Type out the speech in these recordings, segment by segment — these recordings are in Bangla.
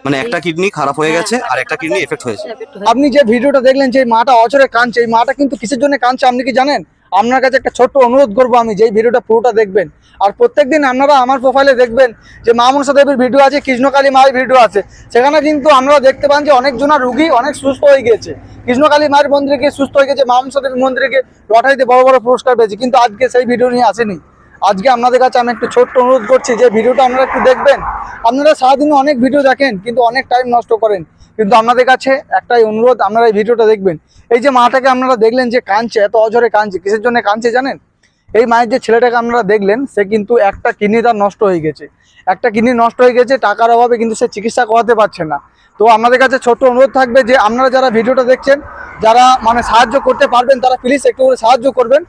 মানে একটা কিডনি খারাপ হয়ে গেছে আর একটা কিডনি এফেক্ট হয়েছে। আপনি যে ভিডিওটা দেখলেন যে মাটা অচরে কাঁদছে, এই মাটা কিন্তু কিসের জন্য কাঁদছে আপনি কি জানেন? আপনার কাছে একটা ছোট্ট অনুরোধ করবো আমি, যে ভিডিওটা পুরোটা দেখবেন। আর প্রত্যেকদিন আপনারা আমার প্রোফাইলে দেখবেন যে মা মনসা দেবীর ভিডিও আছে, কৃষ্ণকালী মায়ের ভিডিও আছে। সেখানে কিন্তু আপনারা দেখতে পান যে অনেক জনা রুগী অনেক সুস্থ হয়ে গেছে, কৃষ্ণকালী মায়ের মন্দিরে গিয়ে সুস্থ হয়ে গেছে, মা মনসা দেবীর মন্দিরে গিয়ে লটারিতে বড় বড় পুরস্কার পেয়েছে। কিন্তু আজকে সেই ভিডিও নিয়ে আসেনি। আজকে আপনাদের কাছে আমি একটু ছোট্ট অনুরোধ করছি যে ভিডিওটা আপনারা একটু দেখবেন। আপনারা সারাদিনে অনেক ভিডিও দেখেন কিন্তু অনেক টাইম নষ্ট করেন, কিন্তু আপনাদের কাছে একটাই অনুরোধ, আপনারা এই ভিডিওটা দেখবেন। এই যে মাটাকে আপনারা দেখলেন যে কাঁদছে, এত অঝরে কাঁদছে, কিসের জন্য কাঁদছে জানেন? এই মায়ের যে ছেলেটাকে আপনারা দেখলেন সে কিন্তু একটা কিডনি তার নষ্ট হয়ে গেছে, একটা কিডনি নষ্ট হয়ে গেছে, টাকার অভাবে কিন্তু সে চিকিৎসা করাতে পারছে না। তো আমাদের কাছে ছোট্ট অনুরোধ থাকবে যে আপনারা যারা ভিডিওটা দেখছেন, যারা মানে সাহায্য করতে পারবেন তারা প্লিজ একটু করে সাহায্য করবেন।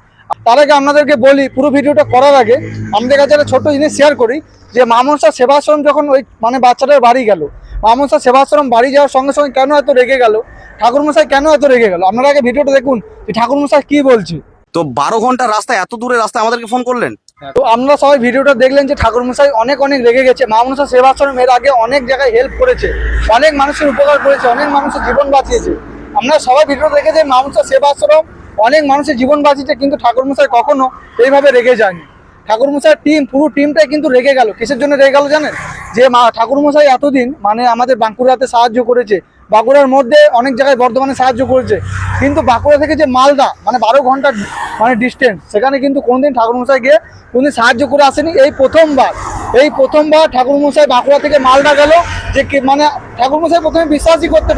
তার আগে আপনাদেরকে বলি, পুরো ভিডিওটা করার আগে আমাদের কাছে একটা ছোট্ট জিনিস শেয়ার করি যে মা মনসা সেবাশ্রম যখন ওই মানে বাচ্চাটার বাড়ি গেল, মা মনসা সেবাশ্রম বাড়ি যাওয়ার সঙ্গে সঙ্গে কেন এত রেগে গেল, ঠাকুরমশাই কেন এত রেগে গেল, আপনারা আগে ভিডিওটা দেখুন যে ঠাকুরমশাই কি বলছে। তো 12 ঘন্টা রাস্তা, এত দূরে রাস্তা আমাদেরকে ফোন করলেন। তো আপনারা সবাই ভিডিওটা দেখলেন যে ঠাকুরমশাই অনেক অনেক রেগে গেছে। মা মনসা সেবাশ্রম এর আগে অনেক জায়গায় হেল্প করেছে, অনেক মানুষের উপকার করেছে, অনেক মানুষের জীবন বাঁচিয়েছে। আপনারা সবাই ভিডিও দেখেছে মা মনসা সেবাশ্রম অনেক মানুষের জীবন বাঁচিয়েছে, কিন্তু ঠাকুরমশাই কখনো এইভাবে রেগে যায়নি। ঠাকুরমশাই টিম, পুরো টিমটাই কিন্তু রেগে গেল। কিসের জন্য রেগে গেল জানেন? যে ঠাকুরমশাই এতদিন মানে আমাদের বাঁকুড়াতে সাহায্য করেছে, বাঁকুড়ার মধ্যে অনেক জায়গায় বর্ধমানে সাহায্য করেছে, কিন্তু বাঁকুড়া থেকে যে মালদা মানে 12 ঘন্টা মানে ডিস্টেন্স, সেখানে কিন্তু কোনোদিন ঠাকুরমশাই গিয়ে কোনদিন সাহায্য করে আসেনি। এই প্রথমবার ঠাকুরমশাই বাঁকুড়া থেকে মালদা গেল, যে মানে ঠাকুরমশাই প্রথমে বিশ্বাসই করতে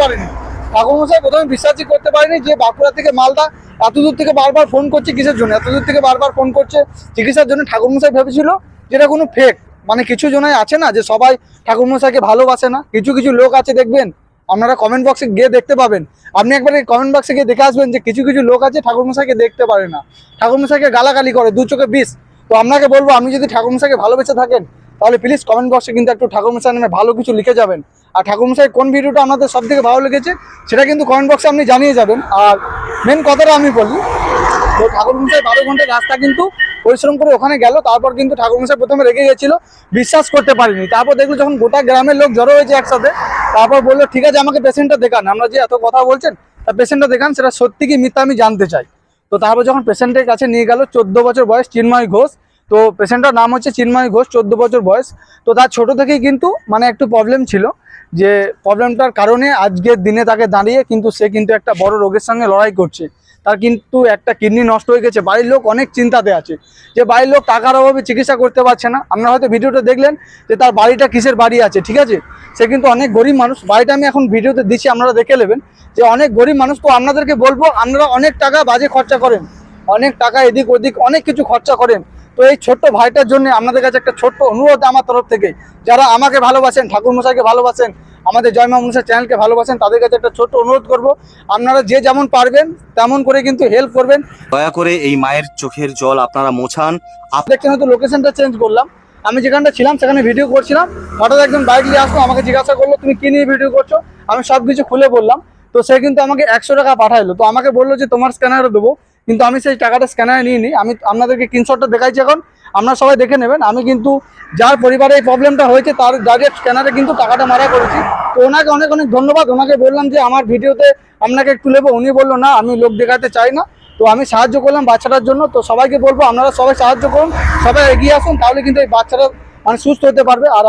পারেনি, যে বাঁকুড়া থেকে মালদা এত দূর থেকে বারবার ফোন করছে, কিসের জন্য এত দূর থেকে বারবার ফোন করছে? চিকিৎসার জন্য। ঠাকুরমশাই ভেবেছিল যেটা কোনো ফেক, মানে কিছু জনাই আছে না যে সবাই ঠাকুরমশাইকে ভালোবাসে না, কিছু কিছু লোক আছে দেখবেন, আপনারা কমেন্ট বক্সে গিয়ে দেখতে পাবেন। আপনি একবার কমেন্ট বক্সে গিয়ে দেখে আসবেন যে কিছু কিছু লোক আছে ঠাকুরমশাইকে দেখতে পারে না, ঠাকুরমশাইকে গালাগালি করে, দু চোখে বিষ। তো আপনাকে বলবো, আপনি যদি ঠাকুরমশাইকে ভালোবেসে থাকেন তাহলে প্লিজ কমেন্ট বক্সে কিন্তু একটু ঠাকুরমশাই নামে ভালো কিছু লিখে যাবেন। আর ঠাকুরমশাই কোন ভিডিওটা আপনাদের সব থেকে ভালো লেগেছে সেটা কিন্তু কমেন্ট বক্সে আপনি জানিয়ে যাবেন। আর মেন কথাটা আমি বলি, তো ঠাকুরমশাই 12 ঘন্টার রাস্তা কিন্তু পরিশ্রম করে ওখানে গেল। তারপর কিন্তু ঠাকুরমশাই প্রথমে রেগে গেছিল, বিশ্বাস করতে পারিনি। তারপর দেখলো যখন গোটা গ্রামের লোক জড়ো হয়েছে একসাথে, তারপর বললো ঠিক আছে আমাকে পেশেন্টটা দেখান, আমরা যে এত কথা বলছেন তা পেশেন্টটা দেখান, সেটা সত্যি কি মিথ্যা আমি জানতে চাই। তো তারপর যখন পেশেন্টের কাছে নিয়ে গেল, 14 বছর বয়স, চিন্ময় ঘোষ। তো পেশেন্টটার নাম হচ্ছে চিন্ময় ঘোষ, 14 বছর বয়স। তো তার ছোট থেকেই কিন্তু মানে একটু প্রবলেম ছিল, যে প্রবলেমটার কারণে আজকের দিনে তাকে দাঁড়িয়ে কিন্তু সে কিন্তু একটা বড় রোগের সঙ্গে লড়াই করছে। তার কিন্তু একটা কিডনি নষ্ট হয়ে গেছে, বাড়ির লোক অনেক চিন্তাতে আছে, যে বাড়ির লোক টাকার অভাবে চিকিৎসা করতে পারছে না। আপনারা হয়তো ভিডিওটা দেখলেন যে তার বাড়িটা কিসের বাড়ি আছে, ঠিক আছে, সে কিন্তু অনেক গরিব মানুষ। বাড়িটা আমি এখন ভিডিওতে দিচ্ছি, আপনারা দেখে নেবেন যে অনেক গরিব মানুষ। তো আপনাদেরকে বলবো, আপনারা অনেক টাকা বাজে খরচা করেন, অনেক টাকা এদিক ওদিক অনেক কিছু খরচা করেন। তো এই ছোট্ট ভাইটার জন্য আপনাদের কাছে একটা ছোট্ট অনুরোধ আমার তরফ থেকে, যারা আমাকে ভালোবাসেন, ঠাকুরমশাইকে ভালোবাসেন, আমাদের জয় মা মনসা চ্যানেলকে ভালোবাসেন, তাদের কাছে একটা ছোট্ট অনুরোধ করব, আপনারা যে যেমন পারবেন তেমন করে কিন্তু হেল্প করবেন। দয়া করে এই মায়ের চোখের জল আপনারা মোছান। দেখছেন হয়তো লোকেশনটা চেঞ্জ করলাম, আমি যেখানটা ছিলাম সেখানে ভিডিও করছিলাম, হঠাৎ একজন বাইক নিয়ে আসলো, আমাকে জিজ্ঞাসা করলো তুমি কি নিয়ে ভিডিও করছো। আমি সব কিছু খুলে বললাম। তো সে কিন্তু আমাকে 100 টাকা পাঠাইলো। তো আমাকে বললো যে তোমার স্ক্যানারে দেবো, কিন্তু আমি সেই টাকাটা স্ক্যানারে নিয়ে নিই। আমি আপনাদেরকে স্ক্রিনশটটা দেখাইছি, এখন আপনারা সবাই দেখে নেবেন। আমি কিন্তু যার পরিবারে এই প্রবলেমটা হয়েছে তার ডাইরেক্ট স্ক্যানারে কিন্তু টাকাটা মারা করেছি। তো ওনাকে অনেক অনেক ধন্যবাদ। ওনাকে বললাম যে আমার ভিডিওতে আপনাকে একটু নেবো, উনি বললো না আমি লোক দেখাতে চাই না। তো আমি সাহায্য করলাম বাচ্চাটার জন্য। তো সবাইকে বলবো আপনারা সবাই সাহায্য করুন, সবাই এগিয়ে আসুন, তাহলে কিন্তু এই বাচ্চাটা মানে সুস্থ হতে পারবে। আর